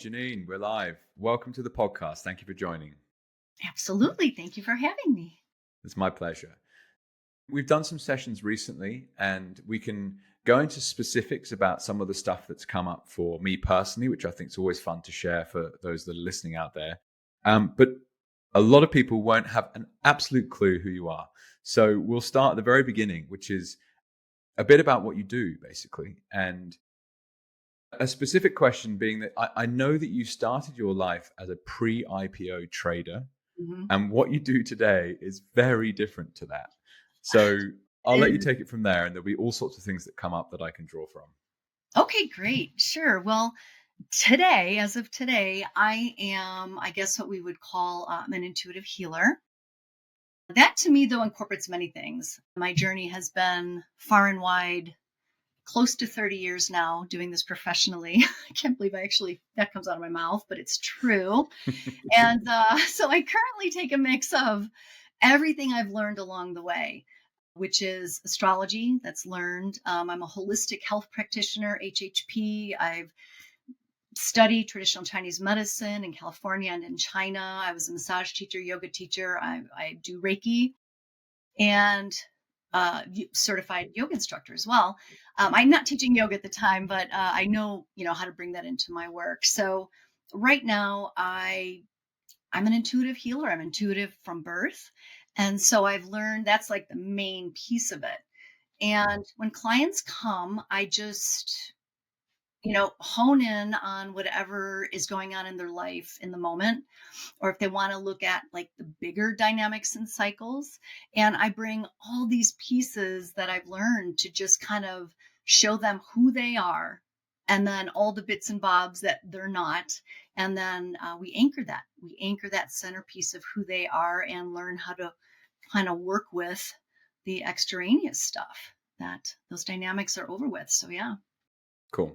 Jeannine, we're live. Welcome to the podcast. Thank you for joining. Absolutely. Thank you for having me. It's my pleasure. We've done some sessions recently, and we can go into specifics about some of the stuff that's come up for me personally, which I think is always fun to share for those that are listening out there. But a lot of people won't have an absolute clue who you are. So we'll start at the very beginning, which is a bit about what you do, basically. And a specific question being that I know that you started your life as a pre-IPO trader, Mhm. and what you do today is very different to that. So I'll let you take it from there, and there'll be all sorts of things that come up that I can draw from. Okay, great. Sure. Well, as of today, I am, I guess, what we would call an intuitive healer. That to me, though, incorporates many things. My journey has been far and wide, close to 30 years now doing this professionally. I can't believe that comes out of my mouth, but it's true. And so I currently take a mix of everything I've learned along the way, which is astrology that's learned. I'm a holistic health practitioner, HHP. I've studied traditional Chinese medicine in California and in China. I was a massage teacher, yoga teacher. I do Reiki and certified yoga instructor as well. I'm not teaching yoga at the time, but I know, how to bring that into my work. So right now I'm an intuitive healer. I'm intuitive from birth. And so I've learned that's like the main piece of it. And when clients come, I just, hone in on whatever is going on in their life in the moment, or if they want to look at like the bigger dynamics and cycles. And I bring all these pieces that I've learned to just kind of show them who they are, and then all the bits and bobs that they're not. And then we anchor that. We anchor that centerpiece of who they are and learn how to kind of work with the extraneous stuff that those dynamics are over with. So, yeah. Cool.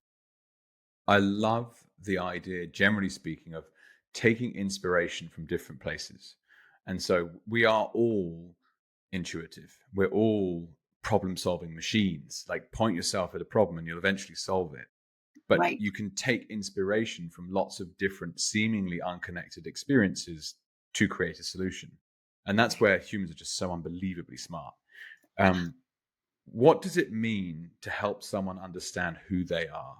I love the idea, generally speaking, of taking inspiration from different places. And so we are all intuitive. We're all problem-solving machines. Like, point yourself at a problem and you'll eventually solve it. But Right. you can take inspiration from lots of different, seemingly unconnected experiences to create a solution. And that's where humans are just so unbelievably smart. What does it mean to help someone understand who they are?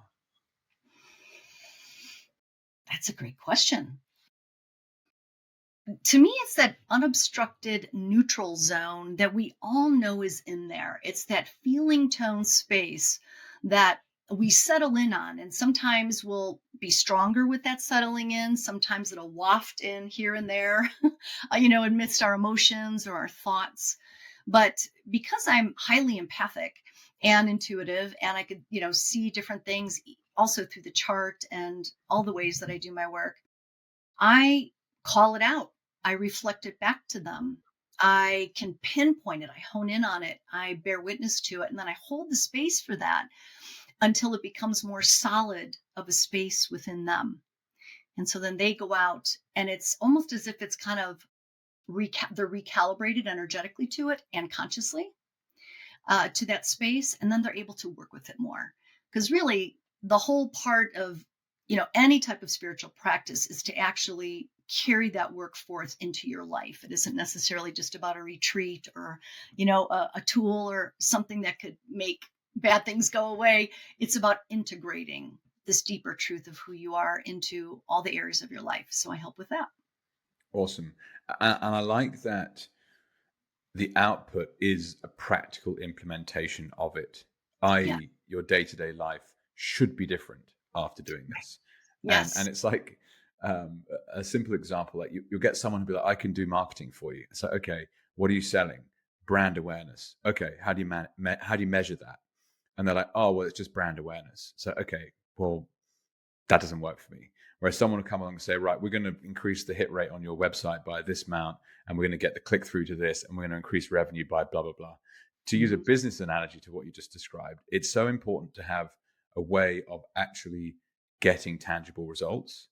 That's a great question. To me, it's that unobstructed neutral zone that we all know is in there. It's that feeling tone space that we settle in on. And sometimes we'll be stronger with that settling in. Sometimes it'll waft in here and there, amidst our emotions or our thoughts. But because I'm highly empathic and intuitive, and I could, see different things also through the chart and all the ways that I do my work, I call it out. I reflect it back to them. I can pinpoint it. I hone in on it. I bear witness to it. And then I hold the space for that until it becomes more solid of a space within them. And so then they go out, and it's almost as if it's kind of they're recalibrated energetically to it and consciously to that space. And then they're able to work with it more. Because really, the whole part of any type of spiritual practice is to actually carry that work forth into your life. It isn't necessarily just about a retreat or, a tool or something that could make bad things go away. It's about integrating this deeper truth of who you are into all the areas of your life. So I help with that. Awesome. And I like that the output is a practical implementation of it, Yeah. i.e., your day-to-day life should be different after doing this. Yes. And it's like a simple example, like you'll get someone who'll be like, I can do marketing for you. It's like, okay, what are you selling? Brand awareness. Okay, how do you measure that? And they're like, oh, well, it's just brand awareness. So, okay, well, that doesn't work for me. Whereas someone will come along and say, right, we're going to increase the hit rate on your website by this amount, and we're going to get the click through to this, and we're going to increase revenue by blah, blah, blah. To use a business analogy to what you just described, it's so important to have a way of actually getting tangible results.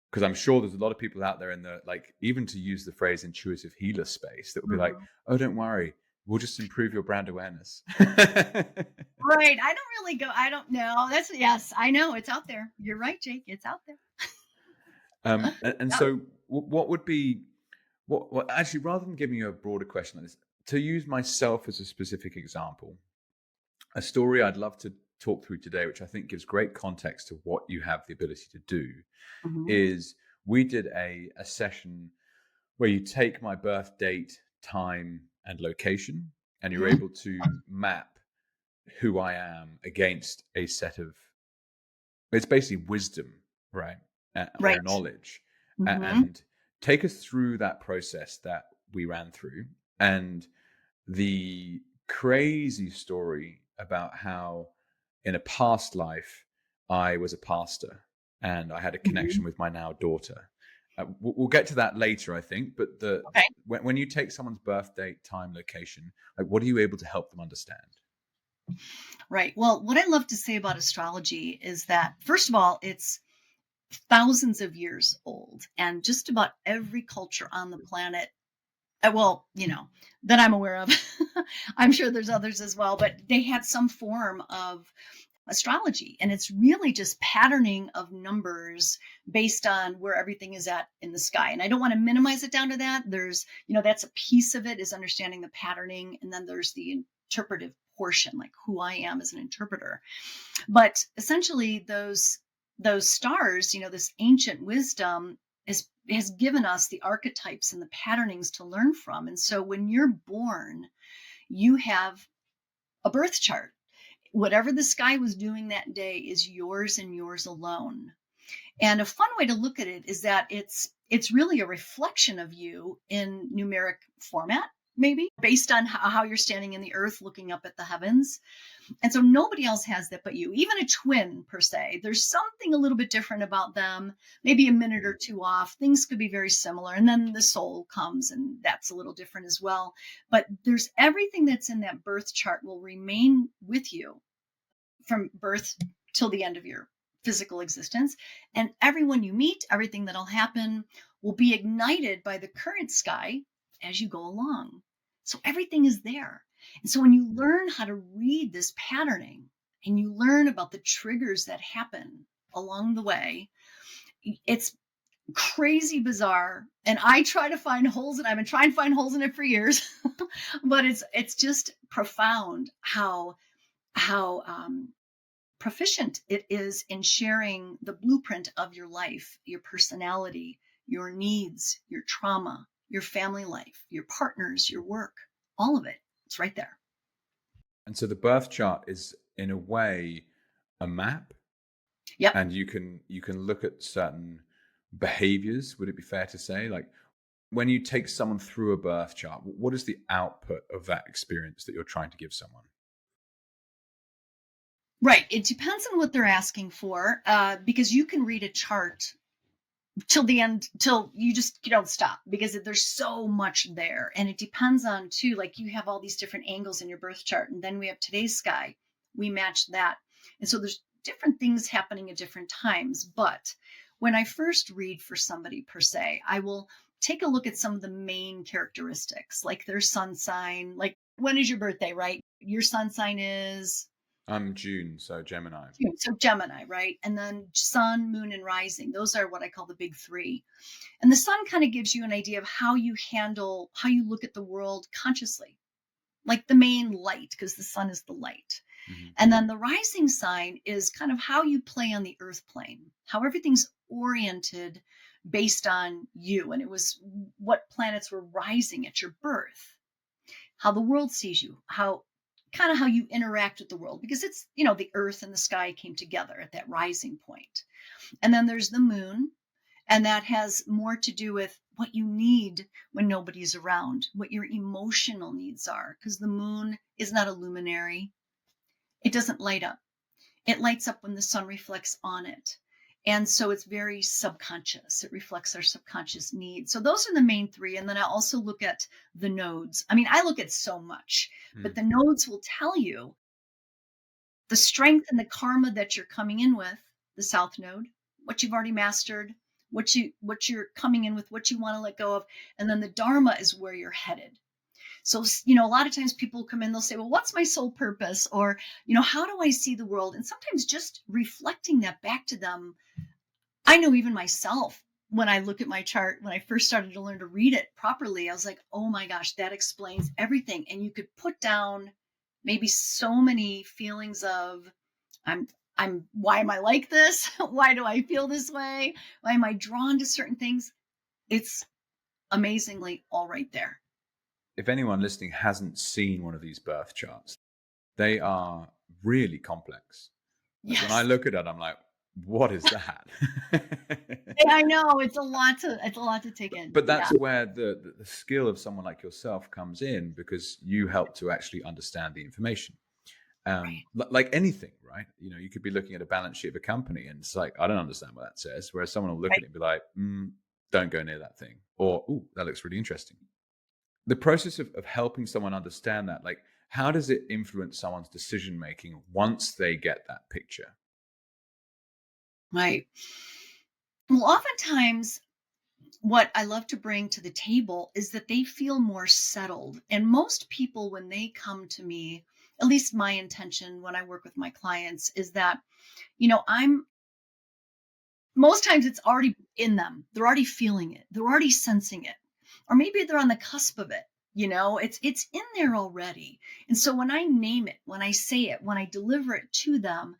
Because I'm sure there's a lot of people out there in the, like, even to use the phrase intuitive healer space, that will be like, oh, don't worry, we'll just improve your brand awareness. Right. I don't know. Yes, I know it's out there. You're right, Jake. It's out there. And Yeah. so, what would be what actually, rather than giving you a broader question like this, to use myself as a specific example, a story I'd love to talk through today, which I think gives great context to what you have the ability to do, Mhm. is we did a session where you take my birth date, time, and location, and you're Mhm. able to map who I am against a set of, it's basically wisdom, right? Or Right. knowledge. Mhm. And take us through that process that we ran through and the crazy story about how in a past life I was a pastor and I had a Mhm. connection with my now daughter. We'll get to that later, I think. But Okay. when you take someone's birth date, time, location, like what are you able to help them understand? Right. Well, what I love to say about astrology is that, first of all, it's thousands of years old, and just about every culture on the planet, well, that I'm aware of, I'm sure there's others as well, but they had some form of astrology. And it's really just patterning of numbers based on where everything is at in the sky. And I don't want to minimize it down to that. There's, that's a piece of it, is understanding the patterning. And then there's the interpretive portion, like who I am as an interpreter. But essentially those stars, this ancient wisdom has given us the archetypes and the patternings to learn from. And so when you're born, you have a birth chart. Whatever the sky was doing that day is yours and yours alone. And a fun way to look at it is that it's really a reflection of you in numeric format, maybe based on how you're standing in the earth looking up at the heavens. And so nobody else has that but you. Even a twin, per se, there's something a little bit different about them, maybe a minute or two off. Things could be very similar. And then the soul comes, and that's a little different as well. But there's everything that's in that birth chart will remain with you from birth till the end of your physical existence. And everyone you meet, everything that'll happen will be ignited by the current sky as you go along. So everything is there. And so when you learn how to read this patterning and you learn about the triggers that happen along the way, it's crazy bizarre. And I try to find holes, and I've been trying to find holes in it for years. But it's just profound how proficient it is in sharing the blueprint of your life, your personality, your needs, your trauma, your family life, your partners, your work, all of it. It's right there. And so the birth chart is in a way a map, Yep. and you can look at certain behaviors. Would it be fair to say, like when you take someone through a birth chart, what is the output of that experience that you're trying to give someone? Right. It depends on what they're asking for, because you can read a chart till the end, till you don't stop, because there's so much there. And it depends on, too, like you have all these different angles in your birth chart, and then we have today's sky, we match that. And so there's different things happening at different times. But when I first read for somebody, per se, I will take a look at some of the main characteristics, like their sun sign. Like, when is your birthday? Right, your sun sign is I'm June, so Gemini. June. So Gemini, right? And then sun, moon, and rising. Those are what I call the big three. And the sun kind of gives you an idea of how you look at the world consciously, like the main light, because the sun is the light. Hmm. And then the rising sign is kind of how you play on the earth plane, how everything's oriented based on you. And it was what planets were rising at your birth, how the world sees you, how you interact with the world, because it's, the earth and the sky came together at that rising point. And then there's the moon, and that has more to do with what you need when nobody's around, what your emotional needs are, because the moon is not a luminary. It doesn't light up. It lights up when the sun reflects on it. And so it's very subconscious. It reflects our subconscious needs. So those are the main three. And then I also look at the nodes. I mean, I look at so much, but the nodes will tell you the strength and the karma that you're coming in with, the south node, what you've already mastered, what you're coming in with, what you want to let go of. And then the dharma is where you're headed. So, a lot of times people come in, they'll say, well, what's my soul purpose? Or, how do I see the world? And sometimes just reflecting that back to them. I know even myself, when I look at my chart, when I first started to learn to read it properly, I was like, oh my gosh, that explains everything. And you could put down maybe so many feelings of, I'm, why am I like this? Why do I feel this way? Why am I drawn to certain things? It's amazingly all right there. If anyone listening hasn't seen one of these birth charts, they are really complex. Like when I Yes. look at it, I'm like, what is that? I know it's a lot to take in. But that's Yeah. where the skill of someone like yourself comes in, because you help to actually understand the information. Right. Like anything, right? You could be looking at a balance sheet of a company and it's like, I don't understand what that says. Whereas someone will look at it and be like, don't go near that thing. Or, ooh, that looks really interesting. The process of helping someone understand that, like, how does it influence someone's decision making once they get that picture? Right. Well, oftentimes what I love to bring to the table is that they feel more settled. And most people, when they come to me, at least my intention when I work with my clients is that, I'm most times it's already in them. They're already feeling it. They're already sensing it. Or maybe they're on the cusp of it. It's in there already. And so when I name it, when I say it, when I deliver it to them,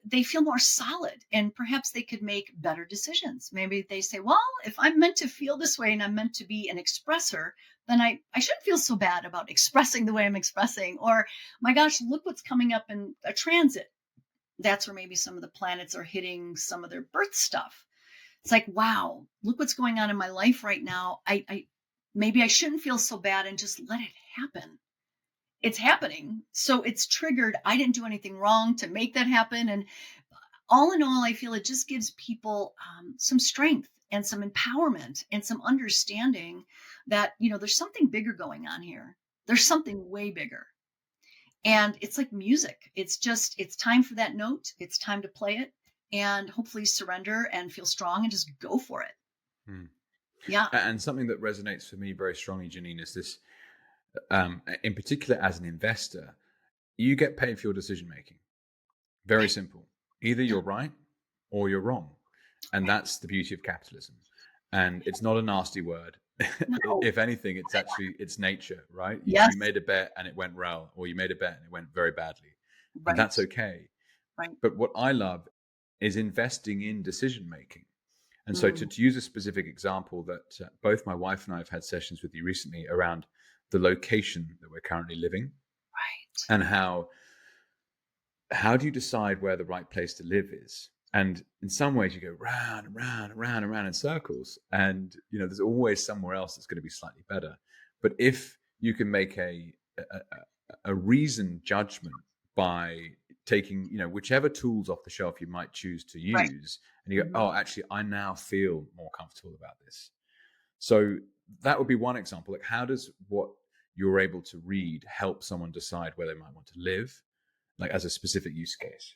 they feel more solid, and perhaps they could make better decisions. Maybe they say, well, if I'm meant to feel this way and I'm meant to be an expressor, then I shouldn't feel so bad about expressing the way I'm expressing. Or, my gosh, look what's coming up in a transit. That's where maybe some of the planets are hitting some of their birth stuff. It's like, wow, look what's going on in my life right now. I maybe I shouldn't feel so bad and just let it happen. It's happening. So it's triggered. I didn't do anything wrong to make that happen. And all in all, I feel it just gives people some strength and some empowerment and some understanding that, there's something bigger going on here. There's something way bigger. And it's like music. It's time for that note. It's time to play it and hopefully surrender and feel strong and just go for it. Hmm. Yeah. And something that resonates for me very strongly, Jeannine, is this, in particular, as an investor, you get paid for your decision making. Very simple. Either Yeah. you're right or you're wrong. And that's the beauty of capitalism. And it's not a nasty word. No. If anything, it's nature, right? Yes. You made a bet and it went well, or you made a bet and it went very badly. And Right. that's okay. Right. But what I love is investing in decision making. And so Mm. to use a specific example that both my wife and I have had sessions with you recently around the location that we're currently living, Right. and how do you decide where the right place to live is? And in some ways you go round and round and round and round in circles. And, there's always somewhere else that's going to be slightly better. But if you can make a reasoned judgment by taking, whichever tools off the shelf you might choose to Right. use, and you go, Mhm. oh, actually, I now feel more comfortable about this. So that would be one example. Like, how does what you're able to read help someone decide where they might want to live, like as a specific use case?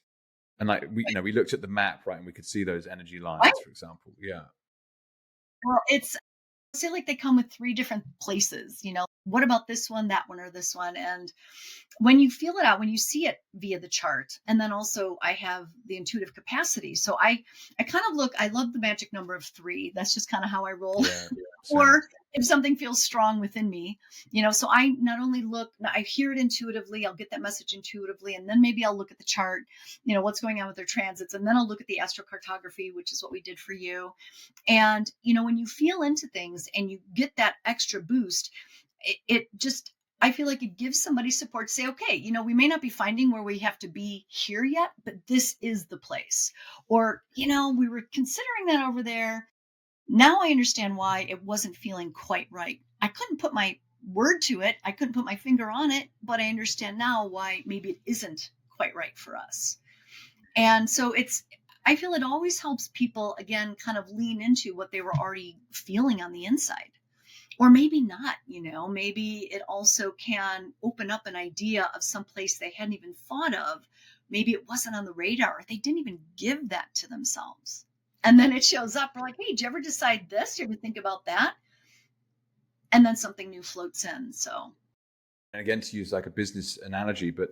And like we looked at the map, right, and we could see those energy Right. lines, for example. Yeah. Well, I feel like they come with three different places. What about this one, that one, or this one? And when you feel it out, when you see it via the chart, and then also I have the intuitive capacity. So I kind of I love the magic number of 3. That's just kind of how I roll. Yeah. Or if something feels strong within me, so I not only I hear it intuitively, I'll get that message intuitively, and then maybe I'll look at the chart, what's going on with their transits, and then I'll look at the astrocartography, which is what we did for you. And, when you feel into things and you get that extra boost, it just, I feel like it gives somebody support to say, okay, we may not be finding where we have to be here yet, but this is the place. Or, we were considering that over there. Now I understand why it wasn't feeling quite right. I couldn't put my word to it. I couldn't put my finger on it, but I understand now why maybe it isn't quite right for us. And so I feel it always helps people, again, kind of lean into what they were already feeling on the inside. Or maybe not, maybe it also can open up an idea of some place they hadn't even thought of. Maybe it wasn't on the radar, or they didn't even give that to themselves. And then it shows up. We're like, hey, did you ever decide this? Did you ever think about that? And then something new floats in. So, And again, to use like a business analogy, but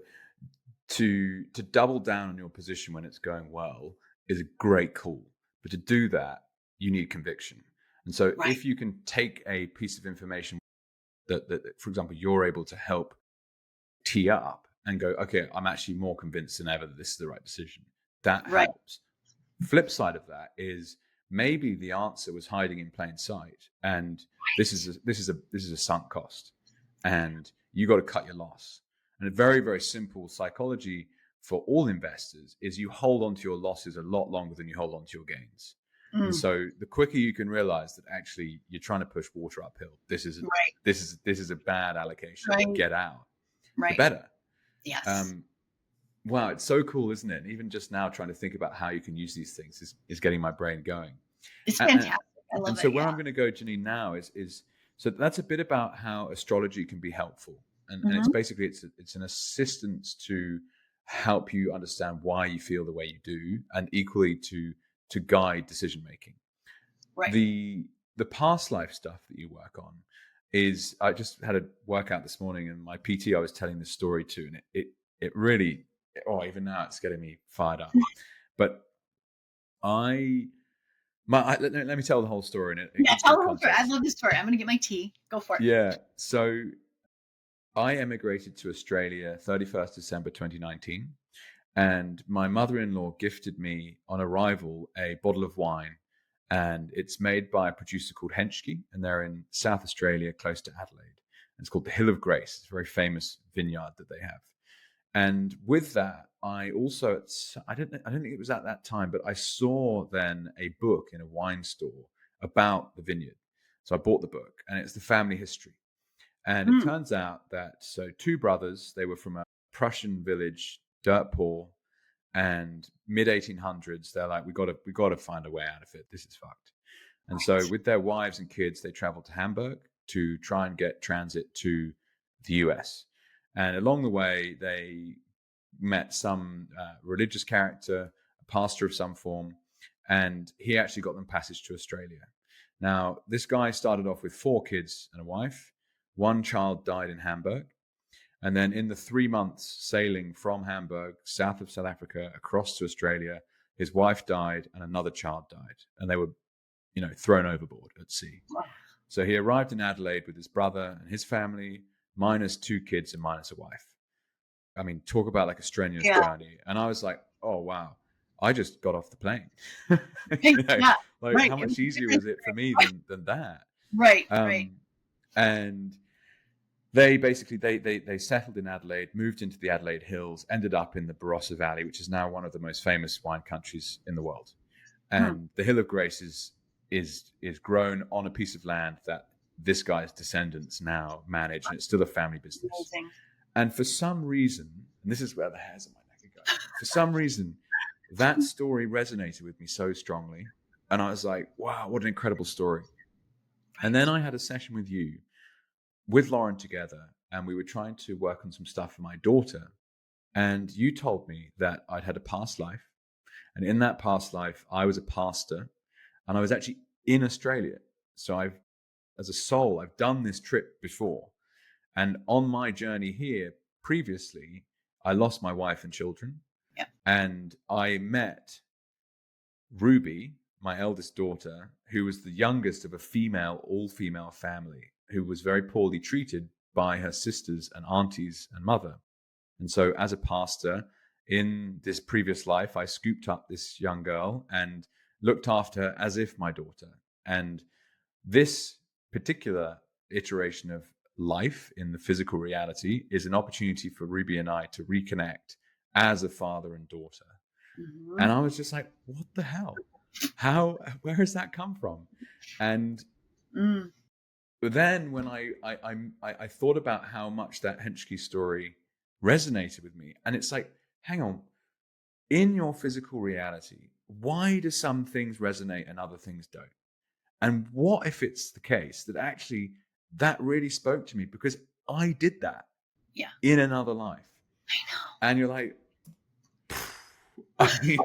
to double down on your position when it's going well is a great call. But to do that, you need conviction. And so Right. if you can take a piece of information that, for example, you're able to help tee up and go, okay, I'm actually more convinced than ever that this is the right decision. That Right. helps. Flip side of that is maybe the answer was hiding in plain sight, and this is a sunk cost, and you got to cut your loss. And a very, very simple psychology for all investors is you hold on to your losses a lot longer than you hold on to your gains. And so the quicker you can realize that actually you're trying to push water uphill, this is a bad allocation, Right. get out, Right. the better. Yes. Wow, it's so cool, isn't it? And even just now trying to think about how you can use these things is getting my brain going. It's fantastic. I love and so it. where Yeah. I'm going to go, Jeannine, now is so that's a bit about how astrology can be helpful. And it's basically, it's an assistance to help you understand why you feel the way you do, and equally to guide decision making. Right. The past life stuff that you work on is, I just had a workout this morning, and my PT I was telling this story to, and it really, even now it's getting me fired up. But let me tell the whole story. And Yeah, tell the whole story. I love this story. I'm going to get my tea. Go for it. Yeah. So I emigrated to Australia 31st December 2019. And my mother-in-law gifted me on arrival a bottle of wine. And it's made by a producer called Henschke. And they're in South Australia, close to Adelaide. And it's called the Hill of Grace. It's a very famous vineyard that they have. And with that, I also, I don't think it was at that time, but I saw then a book in a wine store about the vineyard. So I bought the book, and it's the family history. And it turns out that, so two brothers, they were from a Prussian village, dirt poor, and mid 1800s. They're like, we got to find a way out of it. This is fucked. And so with their wives and kids, they traveled to Hamburg to try and get transit to the US. And along the way, they met some religious character, a pastor of some form, and he actually got them passage to Australia. Now, this guy started off with 4 kids and a wife. 1 child died in Hamburg. And then in the 3 months sailing from Hamburg, south of South Africa, across to Australia, his wife died and another child died. And they were, thrown overboard at sea. So he arrived in Adelaide with his brother and his family, minus 2 kids and minus a wife. I mean, talk about like a strenuous journey. And I was like, oh, wow, I just got off the plane. How much easier is it for me than that? Right, right. And they basically, they settled in Adelaide, moved into the Adelaide Hills, ended up in the Barossa Valley, which is now one of the most famous wine countries in the world. And the Hill of Grace is grown on a piece of land that this guy's descendants now manage, and it's still a family business. Amazing. And for some reason, and this is where the hairs on my neck are going, for some reason, that story resonated with me so strongly. And I was like, wow, what an incredible story. And then I had a session with you, with Lauren together, and we were trying to work on some stuff for my daughter. And you told me that I'd had a past life. And in that past life, I was a pastor, and I was actually in Australia. So as a soul, I've done this trip before. And on my journey here previously, I lost my wife and children. Yeah. And I met Ruby, my eldest daughter, who was the youngest of a all-female family, who was very poorly treated by her sisters and aunties and mother. And so as a pastor in this previous life, I scooped up this young girl and looked after her as if my daughter. And this particular iteration of life in the physical reality is an opportunity for Ruby and I to reconnect as a father and daughter. And I was just like, what the hell? Where has that come from? And then when I thought about how much that Henschke story resonated with me, and it's like, hang on, in your physical reality, why do some things resonate and other things don't? And what if it's the case that actually that really spoke to me because I did that in another life? I know. And you're like, I mean,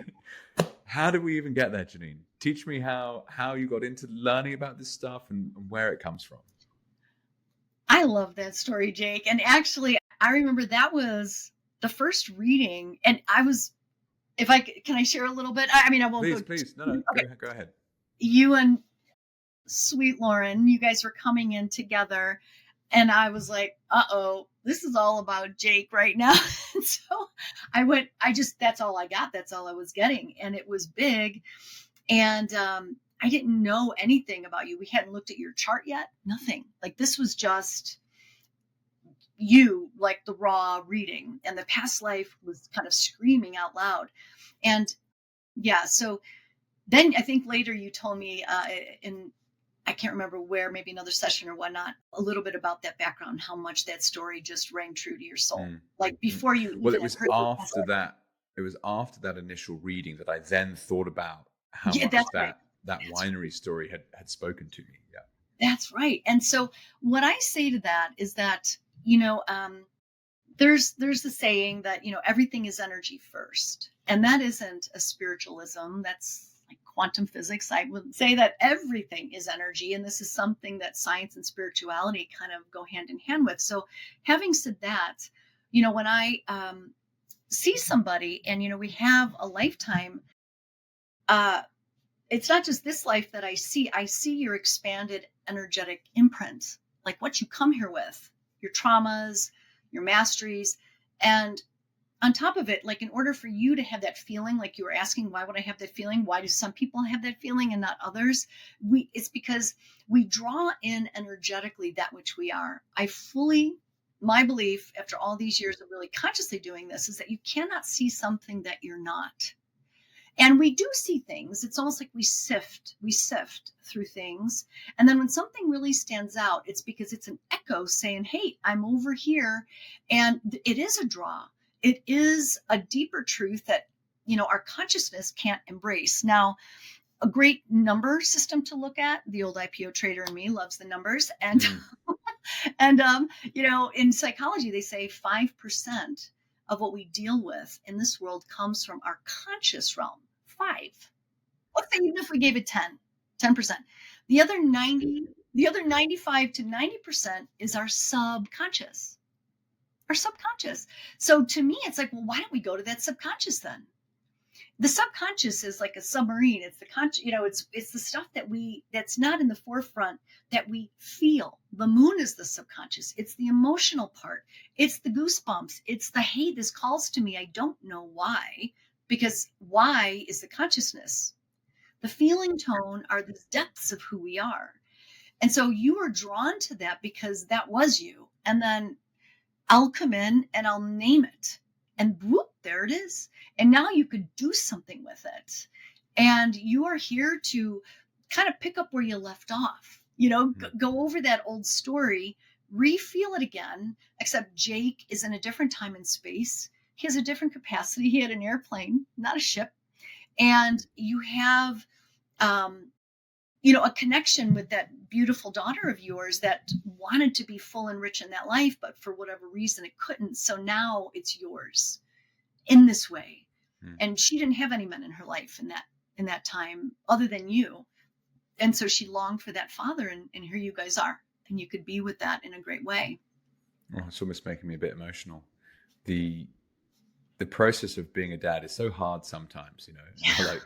how do we even get there, Jeannine? Teach me how you got into learning about this stuff and where it comes from. I love that story, Jake. And actually, I remember that was the first reading, and I was, can I share a little bit? I mean, I won't Please. No, okay. Go ahead. you and sweet Lauren, you guys were coming in together. And I was like, uh-oh, this is all about Jake right now. And so that's all I got. That's all I was getting. And it was big. And I didn't know anything about you. We hadn't looked at your chart yet. Nothing. Like this was just you, like the raw reading. And the past life was kind of screaming out loud. And yeah, so then I think later you told me I can't remember where, maybe another session or whatnot, a little bit about that background, how much that story just rang true to your soul. Like before you Well, even heard it was after that initial reading that I then thought about how yeah, much that's that right. that winery story had spoken to me. Yeah. That's right. And so what I say to that is that, there's the saying that, everything is energy first. And that isn't a spiritualism. That's like quantum physics. I would say that everything is energy. And this is something that science and spirituality kind of go hand in hand with. So having said that, when I see somebody and, we have a lifetime, it's not just this life that I see your expanded energetic imprint, like what you come here with, your traumas, your masteries. And on top of it, like in order for you to have that feeling, like you were asking, why would I have that feeling? Why do some people have that feeling and not others? It's because we draw in energetically that which we are. My belief after all these years of really consciously doing this is that you cannot see something that you're not. And we do see things. It's almost like we sift through things. And then when something really stands out, it's because it's an echo saying, hey, I'm over here. And it is a draw. It is a deeper truth that, our consciousness can't embrace. Now, a great number system to look at, the old IPO trader in me loves the numbers. And, and in psychology, they say 5% of what we deal with in this world comes from our conscious realm. 5. Let's say even if we gave it 10%. The other 95 to 90% is our subconscious. Our subconscious. So to me, it's like, well, why don't we go to that subconscious then? The subconscious is like a submarine. It's the it's the stuff that's not in the forefront that we feel. The moon is the subconscious. It's the emotional part. It's the goosebumps. It's the, hey, this calls to me. I don't know why, because why is the consciousness. The feeling tone are the depths of who we are. And so you are drawn to that because that was you. And then I'll come in and I'll name it. And whoop, there it is. And now you could do something with it. And you are here to kind of pick up where you left off, go over that old story, re-feel it again, except Jake is in a different time and space. He has a different capacity. He had an airplane, not a ship. And you have, a connection with that beautiful daughter of yours that wanted to be full and rich in that life, but for whatever reason it couldn't. So now it's yours in this way. And she didn't have any men in her life in that time other than you. And so she longed for that father, and here you guys are, and you could be with that in a great way. Oh, it's almost making me a bit emotional. The process of being a dad is so hard sometimes, Yeah. like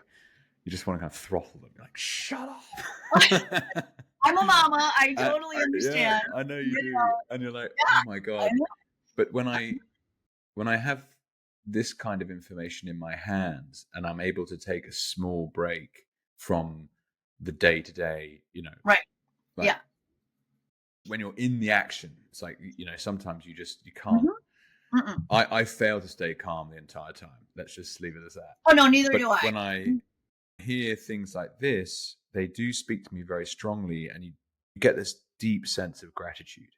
you just want to kind of throttle them. You're like, shut up. I'm a mama. I totally understand. Yeah, I know you do. And you're like, yeah, oh my God. But when I have this kind of information in my hands and I'm able to take a small break from the day to day, right. Like, yeah. When you're in the action, it's like, sometimes you can't. Mm-hmm. I fail to stay calm the entire time. Let's just leave it as that. Oh, no, neither do I. When I hear things like this, they do speak to me very strongly, and you get this deep sense of gratitude.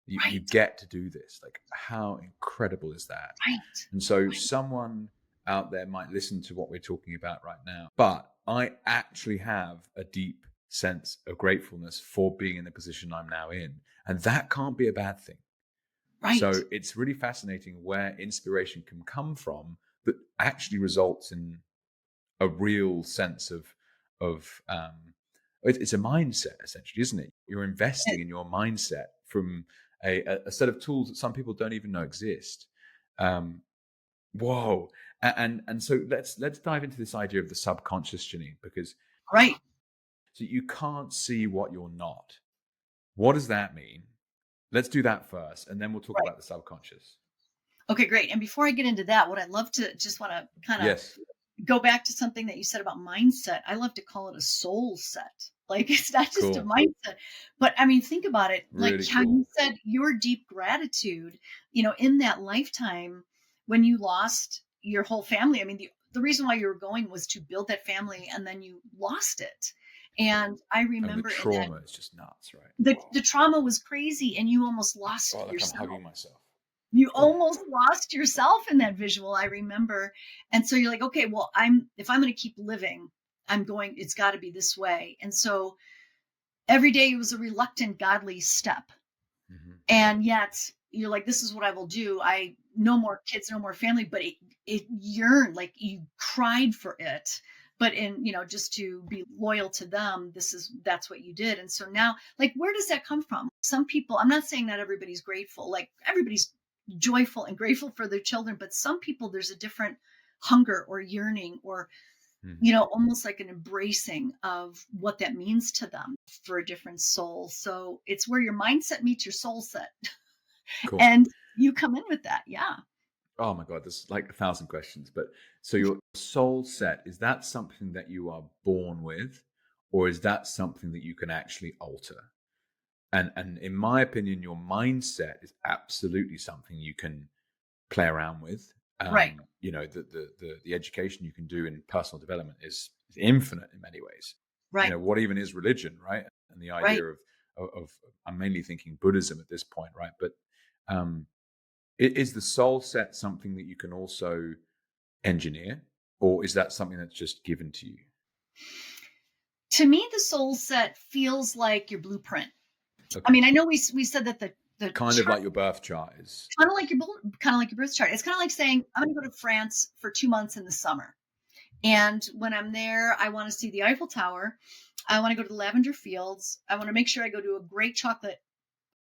You get to do this. Like, how incredible is that? Right. And so someone out there might listen to what we're talking about right now, but I actually have a deep sense of gratefulness for being in the position I'm now in. And that can't be a bad thing. Right. So it's really fascinating where inspiration can come from that actually results in a real sense of it's a mindset, essentially, isn't it? You're investing in your mindset from a set of tools that some people don't even know exist. Whoa. And so let's dive into this idea of the subconscious, Jeannine, because right. So you can't see what you're not. What does that mean? Let's do that first, and then we'll talk Right. about the subconscious. Okay, great. And before I get into that, what I'd love to just want to kind of Yes, go back to something that you said about mindset. I love to call it a soul set. Like it's not just a cool. mindset, but I mean, think about it. Like Really how you cool. said your deep gratitude, in that lifetime when you lost your whole family. I mean, the reason why you were going was to build that family and then you lost it. And I And the remember in that trauma is just nuts, right? the trauma was crazy and you almost lost Oh, like I'm yourself. hugging myself. You Oh, almost lost yourself in that visual, I remember. And so you're like, okay, well, if I'm going to keep living, it's got to be this way. And so every day it was a reluctant, godly step. mhm. And yet you're like, this is what I will do. No more kids, no more family, but it yearned, like you cried for it. But just to be loyal to them, that's what you did. And so now, like, where does that come from? Some people, I'm not saying not everybody's grateful, like everybody's joyful and grateful for their children, but some people, there's a different hunger or yearning or Mhm. almost like an embracing of what that means to them for a different soul. So it's where your mindset meets your soul set. Cool. And you come in with that. Yeah. Oh my God, there's like 1,000 questions. But so your soul set, is that something that you are born with, or is that something that you can actually alter? And in my opinion, your mindset is absolutely something you can play around with. Right. The education you can do in personal development is infinite in many ways. Right. What even is religion, right? And the idea Right. of I'm mainly thinking Buddhism at this point, right? But um, is the soul set something that you can also engineer, or is that something that's just given to you? To me, the soul set feels like your blueprint. I Okay, mean, I know we said that the kind of chart, like your birth chart is. kind of like your birth chart. It's kind of like saying, I'm going to go to France for 2 months in the summer. And when I'm there, I want to see the Eiffel Tower. I want to go to the lavender fields. I want to make sure I go to a great chocolate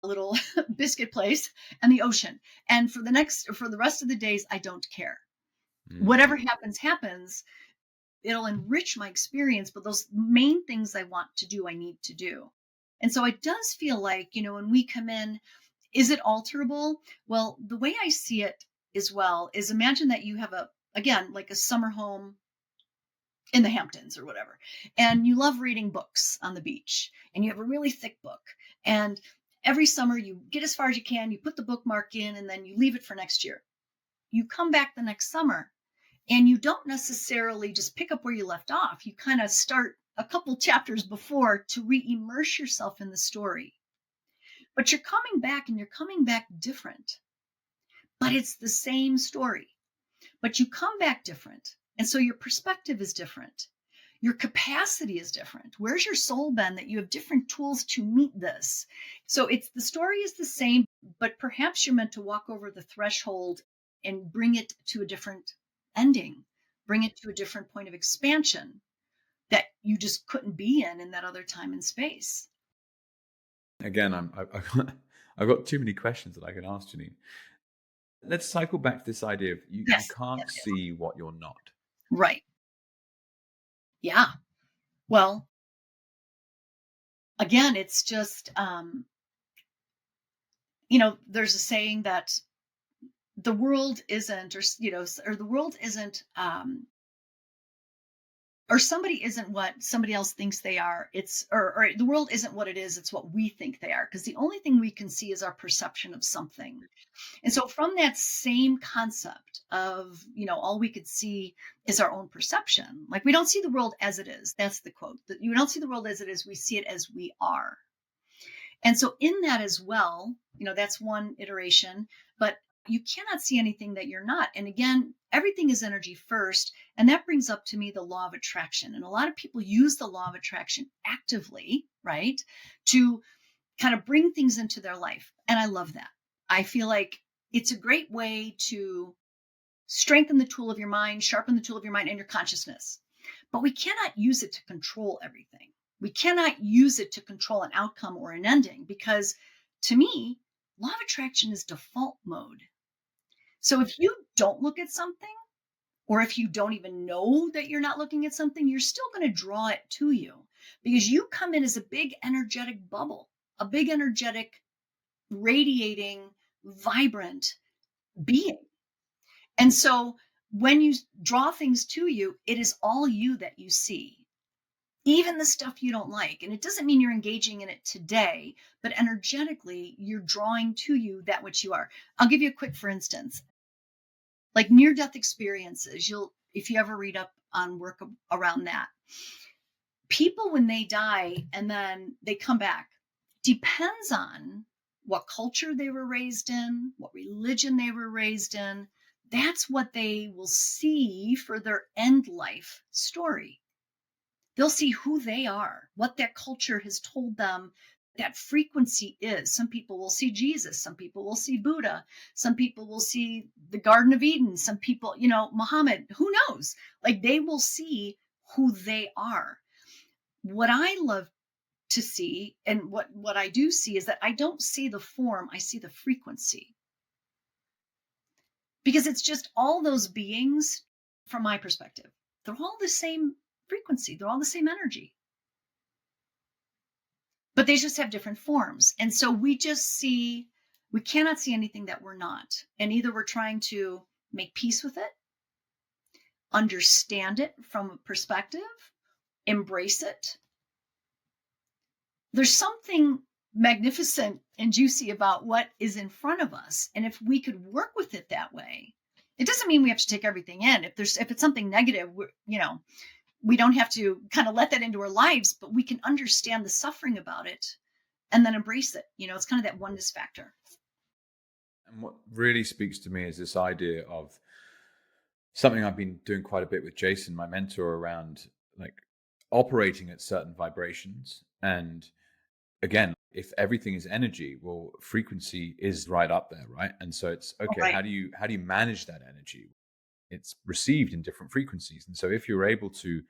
little biscuit place and the ocean. And for the rest of the days, I don't care. Mm, Whatever happens, it'll enrich my experience. But those main things I want to do, I need to do. And so it does feel like, when we come in, is it alterable? Well, the way I see it as well is imagine that you have again, like a summer home in the Hamptons or whatever. And you love reading books on the beach and you have a really thick book. And every summer you get as far as you can, you put the bookmark in and then you leave it for next year. You come back the next summer and you don't necessarily just pick up where you left off. You kind of start a couple chapters before to re-immerse yourself in the story. But you're coming back and you're coming back different. But it's the same story. But you come back different. And so your perspective is different. Your capacity is different. Where's your soul been that you have different tools to meet this? So the story is the same, but perhaps you're meant to walk over the threshold and bring it to a different ending, bring it to a different point of expansion that you just couldn't be in that other time and space. Again, I've got too many questions that I can ask, Jeannine. Let's cycle back to this idea of you Yes, can't yes, yes. see what you're not. Right. Yeah. Well, again, it's just, there's a saying that the world isn't, or the world isn't, or somebody isn't what somebody else thinks they are. Or the world isn't what it is. It's what we think they are. Because the only thing we can see is our perception of something. And so from that same concept of, all we could see is our own perception. Like we don't see the world as it is. That's the quote. That you don't see the world as it is. We see it as we are. And so in that as well, that's one iteration, but you cannot see anything that you're not. And again, everything is energy first. And that brings up to me the law of attraction. And a lot of people use the law of attraction actively, right? To kind of bring things into their life. And I love that. I feel like it's a great way to strengthen the tool of your mind, sharpen the tool of your mind and your consciousness. But we cannot use it to control everything. We cannot use it to control an outcome or an ending because to me, law of attraction is default mode. So if you don't look at something, or if you don't even know that you're not looking at something, you're still going to draw it to you. because you come in as a big energetic bubble, a big energetic, radiating, vibrant being. And so when you draw things to you, it is all you that you see, even the stuff you don't like. And it doesn't mean you're engaging in it today, but energetically, you're drawing to you that which you are. I'll give you a quick, for instance, like near-death experiences. If you ever read up on work around that, people, when they die and then they come back, depends on what culture they were raised in, what religion they were raised in. That's what they will see for their end life story. They'll see who they are, what that culture has told them that frequency is. Some people will see Jesus. Some people will see Buddha. Some people will see the Garden of Eden. Some people, Muhammad, who knows? Like, they will see who they are. What I love to see, and what I do see, is that I don't see the form, I see the frequency. Because it's just all those beings, from my perspective, they're all the same frequency. They're all the same energy. But they just have different forms. And so we cannot see anything that we're not. And either we're trying to make peace with it, understand it from a perspective, embrace it. There's something magnificent and juicy about what is in front of us. And if we could work with it that way, it doesn't mean we have to take everything in. If it's something negative, we don't have to kind of let that into our lives, but we can understand the suffering about it and then embrace it. It's kind of that oneness factor. And what really speaks to me is this idea of something I've been doing quite a bit with Jason, my mentor, around like operating at certain vibrations. And again, if everything is energy, well, frequency is right up there, right? And so it's okay. Right. How do you manage that energy? It's received in different frequencies. And so if you're able to,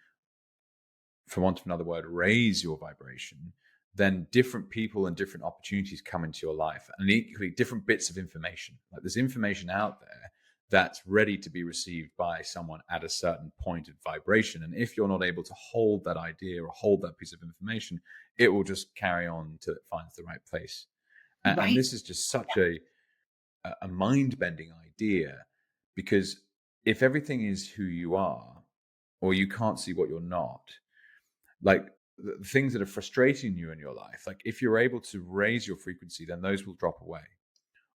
for want of another word, raise your vibration, then different people and different opportunities come into your life, and equally different bits of information. Like, there's information out there that's ready to be received by someone at a certain point of vibration. And if you're not able to hold that idea or hold that piece of information, it will just carry on till it finds the right place. And, Right. and this is just such a mind-bending idea, because if everything is who you are, or you can't see what you're not, like the things that are frustrating you in your life, like if you're able to raise your frequency, then those will drop away.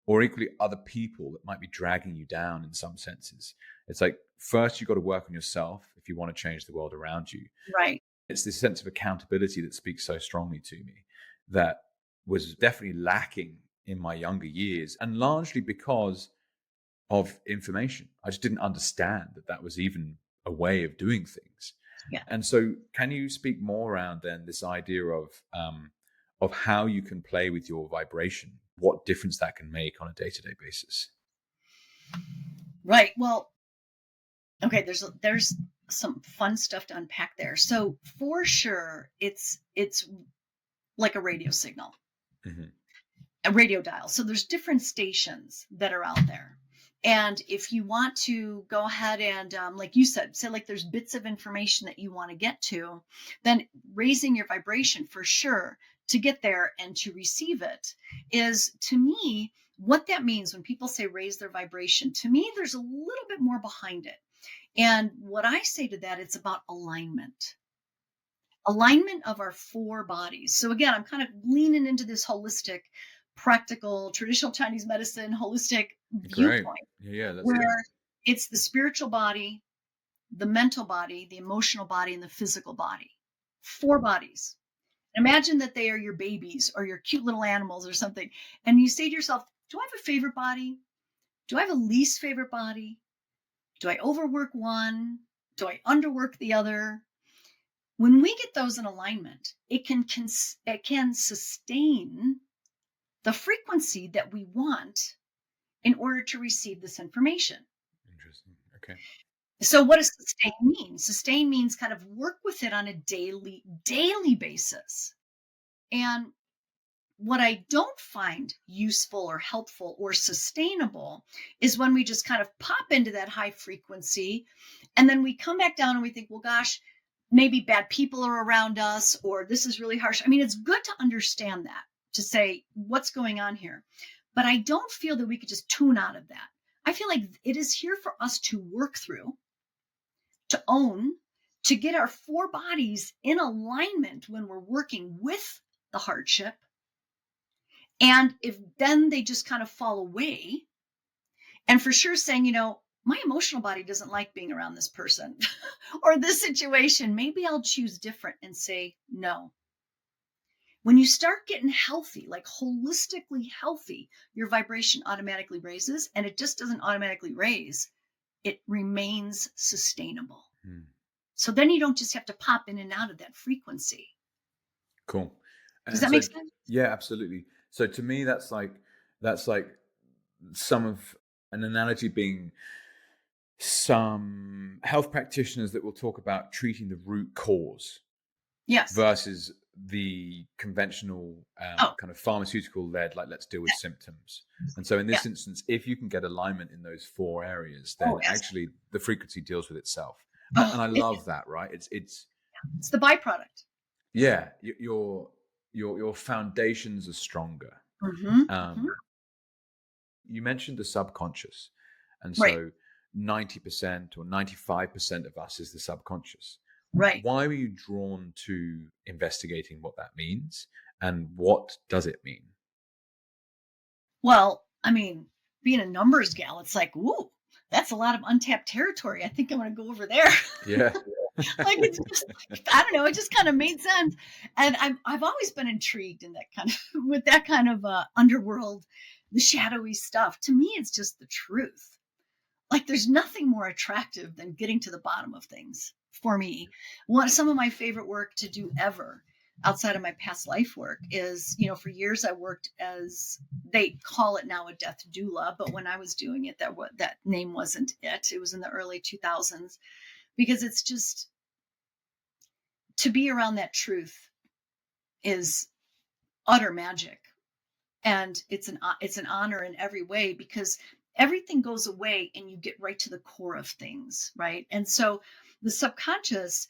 Or equally, other people that might be dragging you down in some senses. It's like, first you've got to work on yourself if you want to change the world around you. Right. It's this sense of accountability that speaks so strongly to me, that was definitely lacking in my younger years, and largely because of information. I just didn't understand that was even a way of doing things. Yeah. And so can you speak more around then this idea of how you can play with your vibration, what difference that can make on a day-to-day basis? Right. Well, okay, there's some fun stuff to unpack there. So for sure, it's like a radio signal, a radio dial. So there's different stations that are out there. And if you want to go ahead and, like you said, say like there's bits of information that you want to get to, then raising your vibration for sure to get there and to receive it is, to me, what that means when people say raise their vibration. To me, there's a little bit more behind it. And what I say to that, it's about alignment of our four bodies. So again, I'm kind of leaning into this holistic, practical, traditional Chinese medicine, holistic viewpoint. Yeah, that's where good. It's the spiritual body, the mental body, the emotional body, and the physical body. Four bodies. Imagine that they are your babies or your cute little animals or something. And you say to yourself, do I have a favorite body? Do I have a least favorite body? Do I overwork one? Do I underwork the other? When we get those in alignment, it can sustain the frequency that we want in order to receive this information. Interesting. Okay. So what does sustain mean? Sustain means kind of work with it on a daily basis. And what I don't find useful or helpful or sustainable is when we just kind of pop into that high frequency and then we come back down and we think, well, gosh, maybe bad people are around us, or this is really harsh. I mean, it's good to understand that, to say what's going on here. But I don't feel that we could just tune out of that. I feel like it is here for us to work through, to own, to get our four bodies in alignment when we're working with the hardship. And if then they just kind of fall away, and for sure saying, my emotional body doesn't like being around this person or this situation, maybe I'll choose different and say no. When you start getting healthy, like holistically healthy, your vibration automatically raises, and it just doesn't automatically raise. It remains sustainable. So then you don't just have to pop in and out of that frequency. Cool. Does that make sense? Yeah, absolutely. So to me, that's like some of an analogy being some health practitioners that will talk about treating the root cause. Yes. Versus the conventional kind of pharmaceutical led, like let's deal with symptoms. And so in this instance, if you can get alignment in those four areas, then actually the frequency deals with itself. And I love that, right? It's the byproduct. Yeah. Your foundations are stronger. You mentioned the subconscious. And so 90% or 95% of us is the subconscious. Right. Why were you drawn to investigating what that means, and what does it mean? Well, I mean, being a numbers gal, it's like, ooh, that's a lot of untapped territory. I think I'm going to go over there. Yeah. Like, it's just, I don't know, it just kind of made sense. And I've always been intrigued in that kind of, with that kind of underworld, the shadowy stuff. To me, it's just the truth. Like, there's nothing more attractive than getting to the bottom of things for me. Some of my favorite work to do ever outside of my past life work is, for years I worked as, they call it now a death doula, but when I was doing it, that name wasn't it. It was in the early 2000s, because it's just, to be around that truth is utter magic. And it's an honor in every way, because everything goes away and you get right to the core of things, right? And so the subconscious,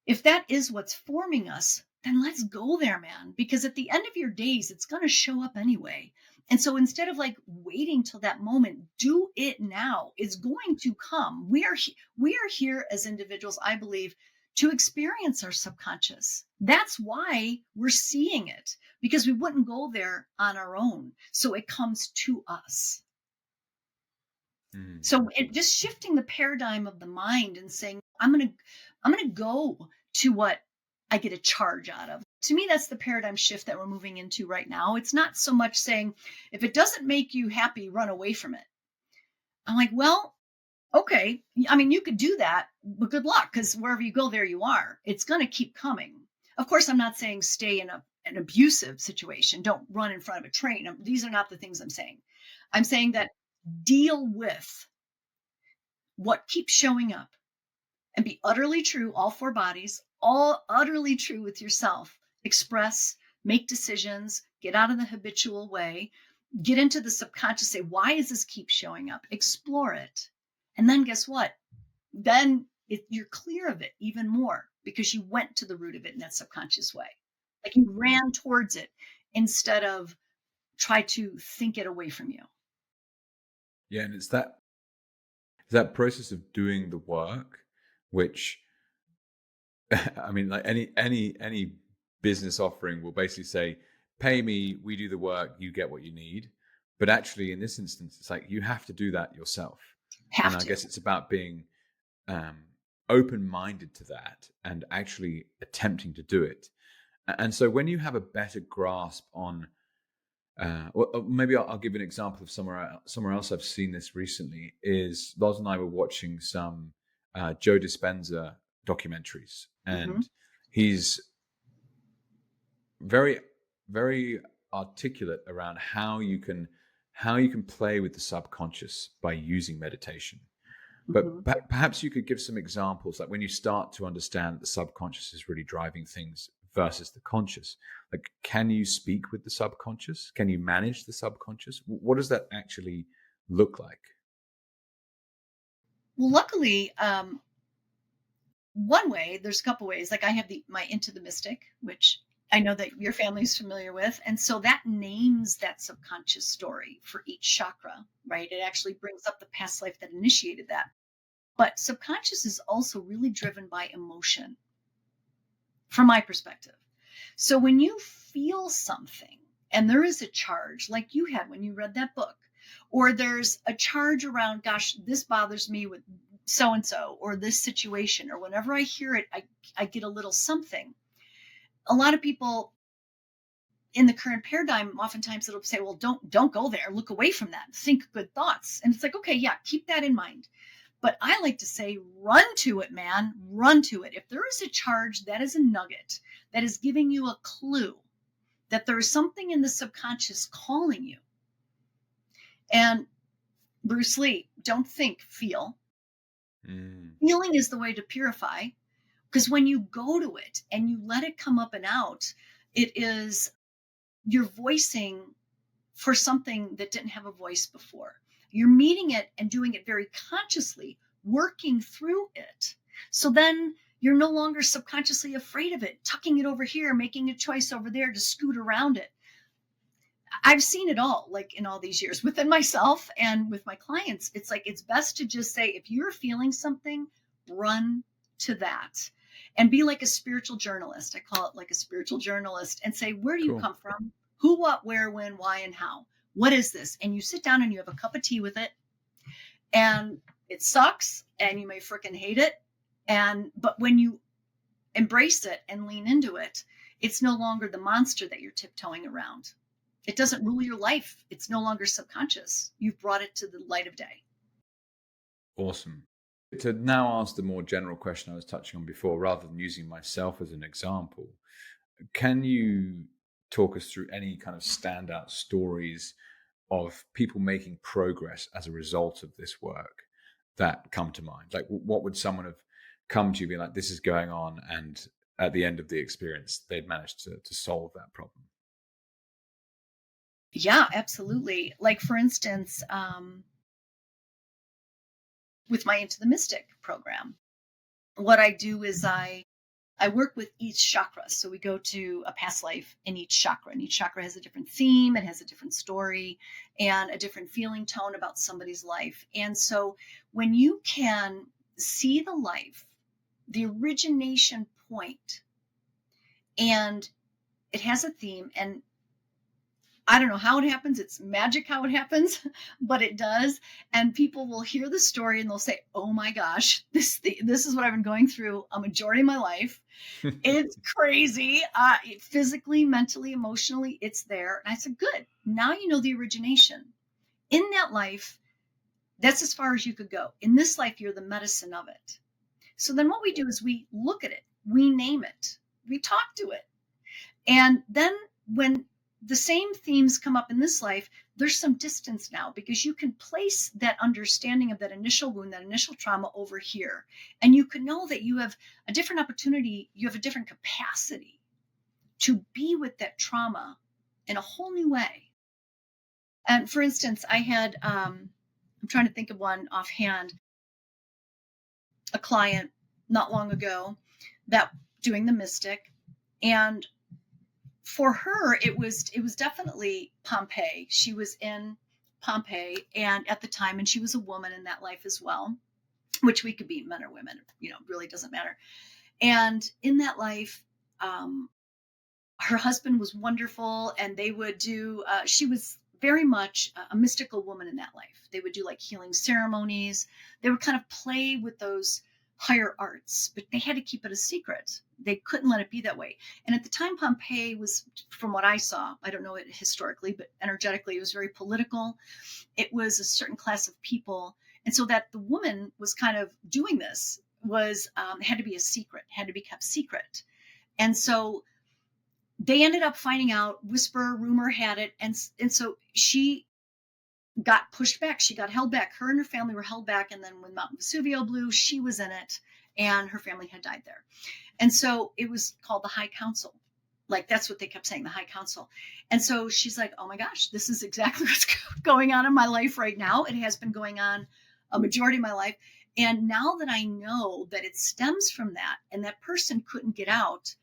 if that is what's forming us, then let's go there, man, because at the end of your days, it's going to show up anyway. And so instead of like waiting till that moment, do it now. It's going to come. We are here as individuals, I believe, to experience our subconscious. That's why we're seeing it, because we wouldn't go there on our own. So it comes to us. So just shifting the paradigm of the mind and saying, I'm going to go to what I get a charge out of. To me, that's the paradigm shift that we're moving into right now. It's not so much saying, if it doesn't make you happy, run away from it. I'm like, well, okay. I mean, you could do that, but good luck, because wherever you go, there you are. It's going to keep coming. Of course, I'm not saying stay in an abusive situation. Don't run in front of a train. These are not the things I'm saying. I'm saying that deal with what keeps showing up and be utterly true, all four bodies, all utterly true with yourself. Express, make decisions, get out of the habitual way, get into the subconscious, say, why does this keep showing up? Explore it. And then guess what? Then you're clear of it even more, because you went to the root of it in that subconscious way. Like you ran towards it instead of try to think it away from you. Yeah, and it's that process of doing the work, which I mean, like any business offering will basically say, pay me, we do the work, you get what you need. But actually, in this instance, it's like you have to do that yourself. I guess it's about being open-minded to that and actually attempting to do it. And so when you have a better grasp on, well, maybe I'll give an example of somewhere else I've seen this recently, is Loz and I were watching some Joe Dispenza documentaries, and he's very, very articulate around how you can play with the subconscious by using meditation. But perhaps you could give some examples, like when you start to understand that the subconscious is really driving things versus the conscious. Like, can you speak with the subconscious? Can you manage the subconscious? What does that actually look like? Well, luckily, one way, there's a couple ways. Like I have my Into the Mystic, which I know that your family is familiar with. And so that names that subconscious story for each chakra, right? It actually brings up the past life that initiated that. But subconscious is also really driven by emotion, from my perspective. So when you feel something and there is a charge like you had when you read that book, or there's a charge around, gosh, this bothers me with so-and-so, or this situation, or whenever I hear it, I get a little something. A lot of people in the current paradigm, oftentimes it'll say, well, don't go there. Look away from that. Think good thoughts. And it's like, okay, yeah, keep that in mind. But I like to say, run to it, man. Run to it. If there is a charge, that is a nugget that is giving you a clue that there is something in the subconscious calling you. And Bruce Lee, don't think, feel. Feeling is the way to purify, because when you go to it and you let it come up and out, it is you're voicing for something that didn't have a voice before. You're meeting it and doing it very consciously, working through it. So then you're no longer subconsciously afraid of it, tucking it over here, making a choice over there to scoot around it. I've seen it all, like in all these years within myself and with my clients. It's like, it's best to just say, if you're feeling something, run to that and be like a spiritual journalist. I call it like a spiritual journalist, and say, where do you come from? Who, what, where, when, why, and how? What is this? And you sit down and you have a cup of tea with it, and it sucks and you may freaking hate it. But when you embrace it and lean into it, it's no longer the monster that you're tiptoeing around. It doesn't rule your life. It's no longer subconscious. You've brought it to the light of day. Awesome. To now ask the more general question I was touching on before, rather than using myself as an example, can you talk us through any kind of standout stories of people making progress as a result of this work that come to mind? Like, what would someone have come to you, be like, this is going on, and at the end of the experience, they'd managed to solve that problem? Yeah, absolutely. Like, for instance, with my Into the Mystic program, what I do is I work with each chakra. So we go to a past life in each chakra, and each chakra has a different theme. It has a different story and a different feeling tone about somebody's life. And so when you can see the life, the origination point, and it has a theme, and I don't know how it happens. It's magic how it happens, but it does. And people will hear the story and they'll say, oh my gosh, this is what I've been going through a majority of my life. It's crazy. Physically, mentally, emotionally, it's there. And I said, good. Now you know the origination. In that life, that's as far as you could go. In this life, you're the medicine of it. So then what we do is we look at it, we name it, we talk to it. And then when the same themes come up in this life, there's some distance now, because you can place that understanding of that initial wound, that initial trauma over here. And you can know that you have a different opportunity, you have a different capacity to be with that trauma in a whole new way. And for instance, I had, I'm trying to think of one offhand, a client not long ago that doing the Mystic, and for her, it was definitely Pompeii. She was in Pompeii, and at the time, and she was a woman in that life as well, which we could be men or women, really doesn't matter. And in that life, her husband was wonderful, and they would do, she was very much a mystical woman in that life. They would do like healing ceremonies. They would kind of play with those higher arts, but they had to keep it a secret. They couldn't let it be that way. And at the time, Pompeii was, from what I saw, I don't know it historically, but energetically, it was very political. It was a certain class of people. And so that the woman was kind of doing this was, had to be a secret, had to be kept secret. And so they ended up finding out, whisper, rumor had it. And so she got pushed back. She got held back. Her and her family were held back. And then when Mount Vesuvio blew, she was in it, and her family had died there. And so it was called the High Council. Like, that's what they kept saying, the High Council. And so she's like, oh my gosh, this is exactly what's going on in my life right now. It has been going on a majority of my life. And now that I know that it stems from that and that person couldn't get out,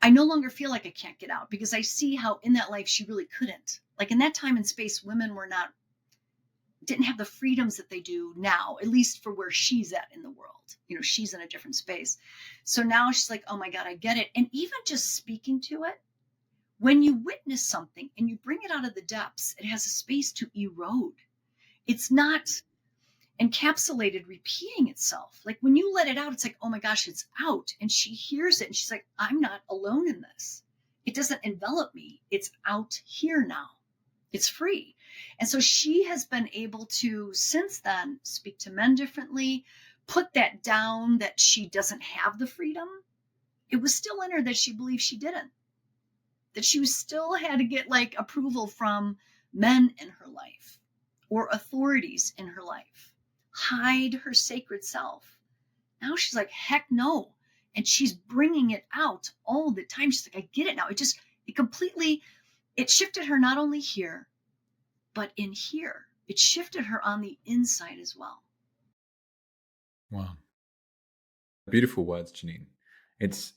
I no longer feel like I can't get out, because I see how in that life she really couldn't. Like in that time and space, women didn't have the freedoms that they do now, at least for where she's at in the world. She's in a different space. So now she's like, oh my God, I get it. And even just speaking to it, when you witness something and you bring it out of the depths, it has a space to erode. It's not encapsulated repeating itself. Like when you let it out, it's like, oh my gosh, it's out. And she hears it and she's like, I'm not alone in this. It doesn't envelop me. It's out here now. It's free. And so she has been able to, since then, speak to men differently, put that down that she doesn't have the freedom. It was still in her that she believed she didn't, that she still had to get like approval from men in her life or authorities in her life, hide her sacred self. Now she's like, heck no. And she's bringing it out all the time. She's like, I get it now. It shifted her not only here, but in here. It shifted her on the inside as well. Wow. Beautiful words, Jeannine. Thanks.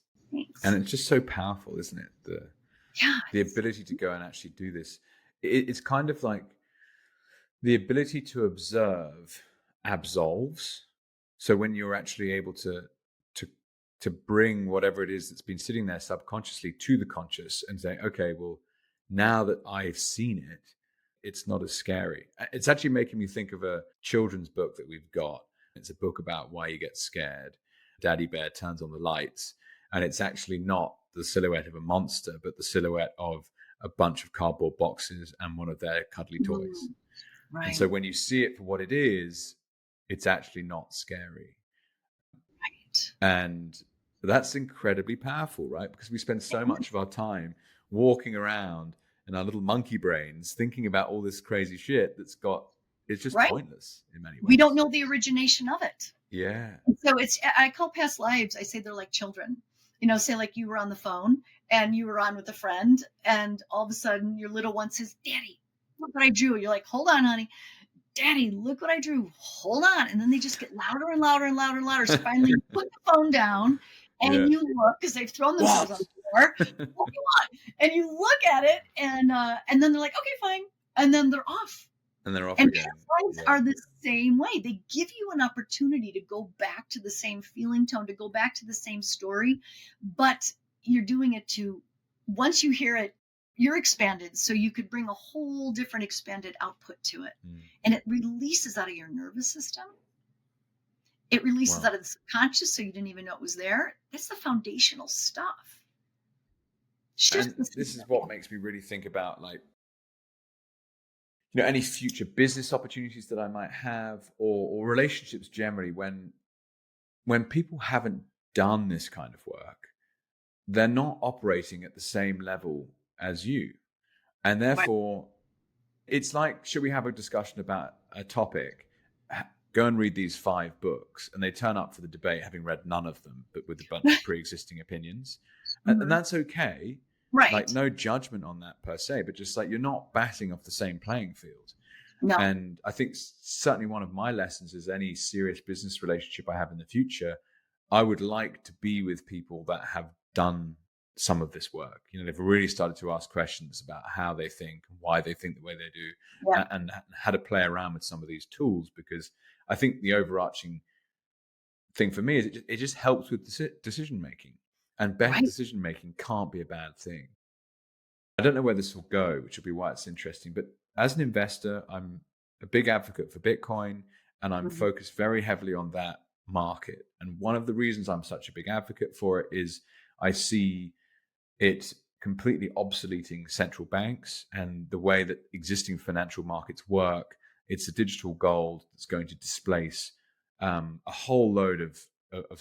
And it's just so powerful, isn't it? The ability to go and actually do this. It's kind of like the ability to observe absolves. So when you're actually able to bring whatever it is that's been sitting there subconsciously to the conscious and say, okay, well, now that I've seen it, it's not as scary. It's actually making me think of a children's book that we've got. It's a book about why you get scared. Daddy Bear turns on the lights, and it's actually not the silhouette of a monster, but the silhouette of a bunch of cardboard boxes and one of their cuddly toys. Right. And so when you see it for what it is, it's actually not scary. Right. And that's incredibly powerful, right? Because we spend so much of our time walking around in our little monkey brains thinking about all this crazy shit it's just pointless in many ways. We don't know the origination of it. Yeah. So I call past lives, I say they're like children. Say like you were on the phone and you were on with a friend, and all of a sudden your little one says, Daddy, look what I drew. You're like, hold on, honey. Daddy, look what I drew. Hold on. And then they just get louder and louder and louder and louder. So finally you put the phone down and you look, because they've thrown themselves on the floor. What do you want? And you look at it, and then they're like, okay, fine. And then they're off. And they're off and again. Past lives are the same way. They give you an opportunity to go back to the same feeling tone, to go back to the same story, but you're doing it once you hear it, you're expanded. So you could bring a whole different expanded output to it. And it releases out of your nervous system. It releases out of the subconscious, so you didn't even know it was there. That's the foundational stuff. And this is what makes me really think about, like, any future business opportunities that I might have, or relationships generally. When people haven't done this kind of work, they're not operating at the same level as you. And therefore, it's like, should we have a discussion about a topic? Go and read these 5 books, and they turn up for the debate having read none of them, but with a bunch of pre-existing opinions. And that's okay. Right. Like, no judgment on that per se, but just like, you're not batting off the same playing field. No. And I think certainly one of my lessons is any serious business relationship I have in the future, I would like to be with people that have done some of this work. They've really started to ask questions about how they think, why they think the way they do, and how to play around with some of these tools. Because I think the overarching thing for me is it just helps with decision making. And better decision making can't be a bad thing. I don't know where this will go, which will be why it's interesting. But as an investor, I'm a big advocate for Bitcoin, and I'm focused very heavily on that market. And one of the reasons I'm such a big advocate for it is I see it completely obsoleting central banks and the way that existing financial markets work. It's a digital gold that's going to displace a whole load of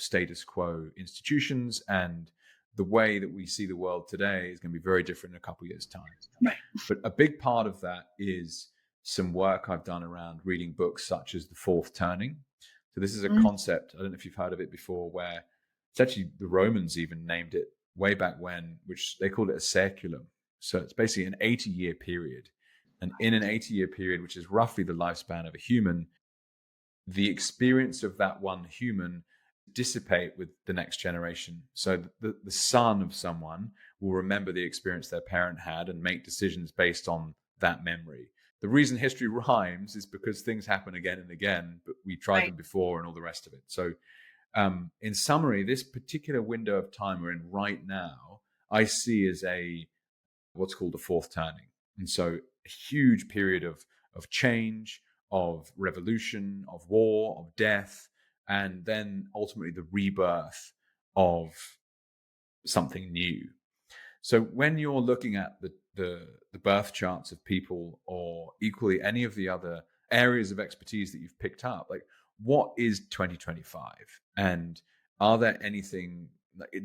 status quo institutions, and the way that we see the world today is going to be very different in a couple of years' time. Right. But a big part of that is some work I've done around reading books such as The Fourth Turning. So this is a concept, I don't know if you've heard of it before, where it's actually the Romans even named it way back when, which they called it a saeculum. So it's basically an 80-year period. And in an 80-year period, which is roughly the lifespan of a human, the experience of that one human dissipate with the next generation. So the son of someone will remember the experience their parent had and make decisions based on that memory. The reason history rhymes is because things happen again and again, but we tried Right. them before and all the rest of it. So in summary, this particular window of time we're in right now, I see as a what's called a fourth turning. And so a huge period of change, of revolution, of war, of death, and then ultimately the rebirth of something new. So when you're looking at the birth charts of people, or equally any of the other areas of expertise that you've picked up, like what is 2025, and are there anything?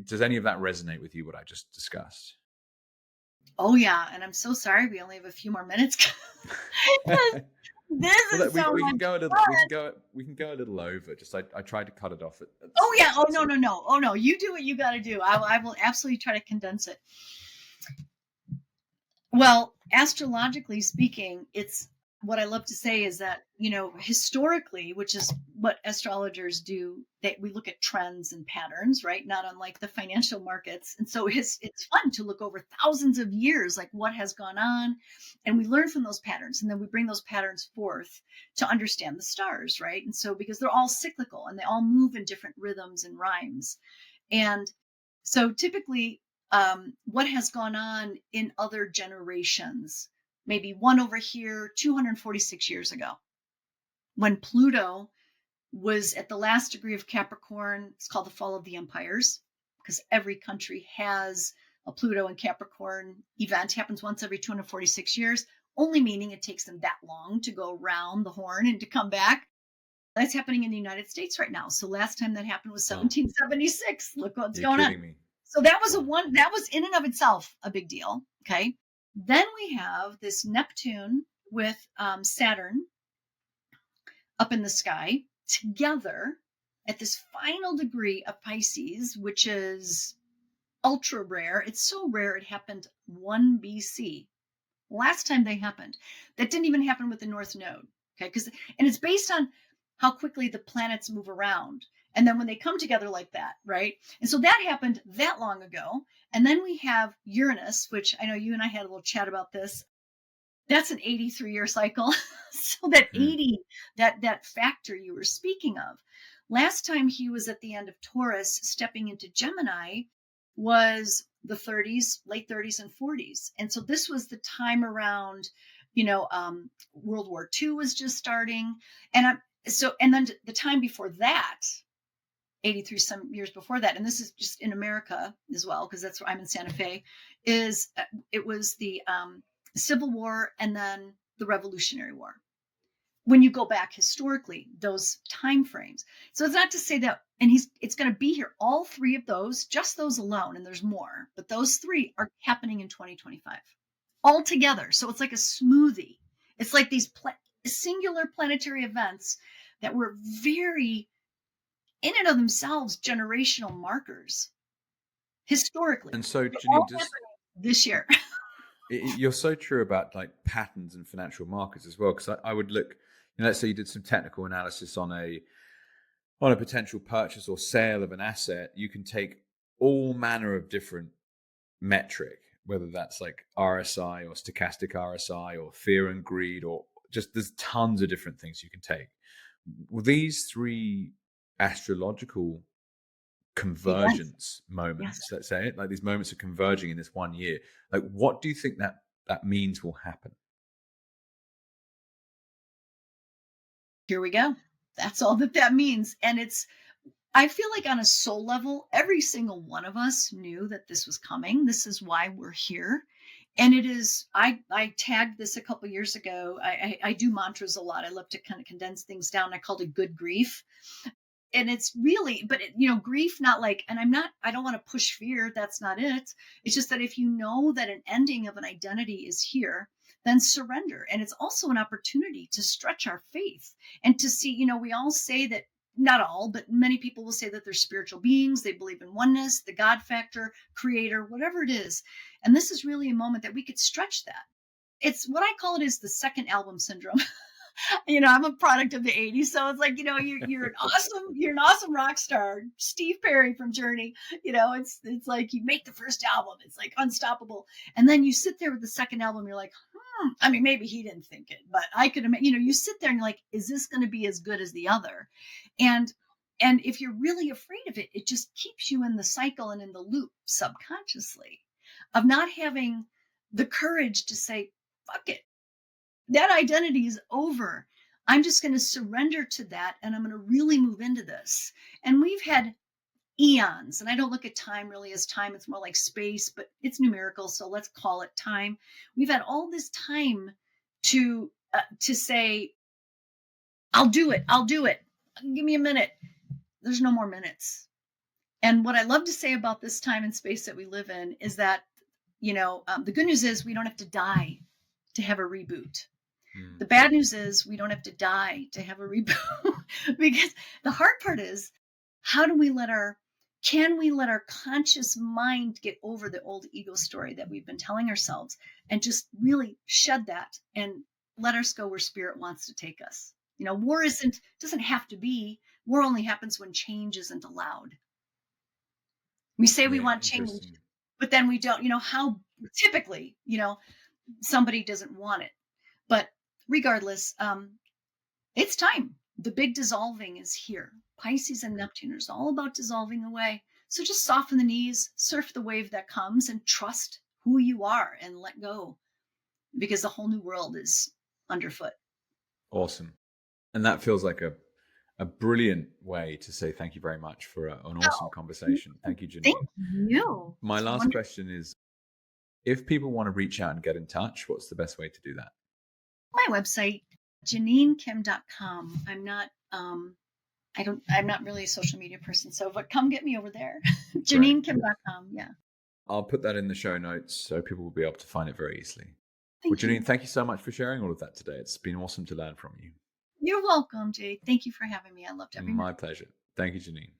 Does any of that resonate with you? What I just discussed? Oh yeah, and I'm so sorry we only have a few more minutes. This Well, is so we can much go a little. fun. We can go a little over. Just I tried to cut it off at Oh yeah. Oh no, so no, no. Oh no. You do what you got to do. I will absolutely try to condense it. Well, astrologically speaking, it's what I love to say is that, historically, which is what astrologers do, that we look at trends and patterns, right? Not unlike the financial markets. And so it's fun to look over thousands of years, like what has gone on, and we learn from those patterns, and then we bring those patterns forth to understand the stars, right? And so because they're all cyclical and they all move in different rhythms and rhymes. And so typically, what has gone on in other generations, maybe one over here 246 years ago, when Pluto was at the last degree of Capricorn. It's called the fall of the empires, because every country has a Pluto and Capricorn event. Happens once every 246 years, only meaning it takes them that long to go around the horn and to come back. That's happening in the United States right now. So last time that happened was oh, 1776. Look what's you're going on. kidding me. So that was Wow. that was in and of itself a big deal. Okay. Then we have this Neptune with Saturn up in the sky together at this final degree of Pisces, which is ultra rare. It's so rare it happened 1 BC. Last time they happened. That didn't even happen with the North Node. Okay. And it's based on how quickly the planets move around. And then when they come together like that, right? And so that happened that long ago. And then we have Uranus, which I know you and I had a little chat about this. That's an 83-year cycle. So that Hmm. 80, that factor you were speaking of, last time he was at the end of Taurus, stepping into Gemini, was the 30s, late 30s and 40s. And so this was the time around, World War II was just starting. And then the time before that, 83 some years before that, and this is just in America as well, because that's where I'm in Santa Fe, is it was the Civil War and then the Revolutionary War. When you go back historically, those time frames. So it's not to say that, and it's going to be here, all three of those, just those alone, and there's more, but those three are happening in 2025 all together. So it's like a smoothie. It's like these singular planetary events that were very, in and of themselves, generational markers historically. And so, They're all Jeannine, just happening this year. you're so true about like patterns and financial markets as well. Because I would look, let's say you did some technical analysis on a potential purchase or sale of an asset. You can take all manner of different metric, whether that's like RSI or stochastic RSI or fear and greed, or just there's tons of different things you can take. These three astrological Events. convergence Yes. moments, let's say it, like these moments of converging in this one year, like what do you think that means will happen? Here we go. That's all that means. And I feel like on a soul level, every single one of us knew that this was coming. This is why we're here. And it is, I tagged this a couple years ago. I do mantras a lot. I love to kind of condense things down. I called it good grief. And it's really, but grief, not like, and I don't want to push fear. That's not it. It's just that if you know that an ending of an identity is here, then surrender. And it's also an opportunity to stretch our faith and to see, we all say that, not all, but many people will say that they're spiritual beings. They believe in oneness, the God factor, creator, whatever it is. And this is really a moment that we could stretch that. It's what I call it is the second album syndrome. I'm a product of the 80s. So it's like, you're an awesome rock star. Steve Perry from Journey, it's like you make the first album, it's like unstoppable. And then you sit there with the second album, you're like, I mean, maybe he didn't think it, but I could imagine, you sit there and you're like, is this going to be as good as the other? And if you're really afraid of it, it just keeps you in the cycle and in the loop subconsciously of not having the courage to say, fuck it. That identity is over. I'm just going to surrender to that and I'm going to really move into this. And we've had eons, and I don't look at time really as time, it's more like space, but it's numerical, so let's call it time. We've had all this time to say, I'll do it. Give me a minute. There's no more minutes. And what I love to say about this time and space that we live in is that, the good news is we don't have to die to have a reboot. The bad news is we don't have to die to have a reboot. Because the hard part is, can we let our conscious mind get over the old ego story that we've been telling ourselves and just really shed that and let us go where spirit wants to take us? War doesn't have to be. War only happens when change isn't allowed. We say we want change, but then we don't. How typically, somebody doesn't want it. But regardless, it's time. The big dissolving is here. Pisces and Neptune is all about dissolving away. So just soften the knees, surf the wave that comes, and trust who you are and let go, because the whole new world is underfoot. Awesome. And that feels like a brilliant way to say thank you very much for an awesome conversation. Thank you, Jeannine. Thank you. My last question is, if people want to reach out and get in touch, what's the best way to do that? My website, JeannineKim.com. I'm not really a social media person, but come get me over there. JeannineKim.com. Yeah. I'll put that in the show notes so people will be able to find it very easily. Jeannine, thank you so much for sharing all of that today. It's been awesome to learn from you. You're welcome, Jake. Thank you for having me. I loved every minute. My pleasure. Thank you, Jeannine.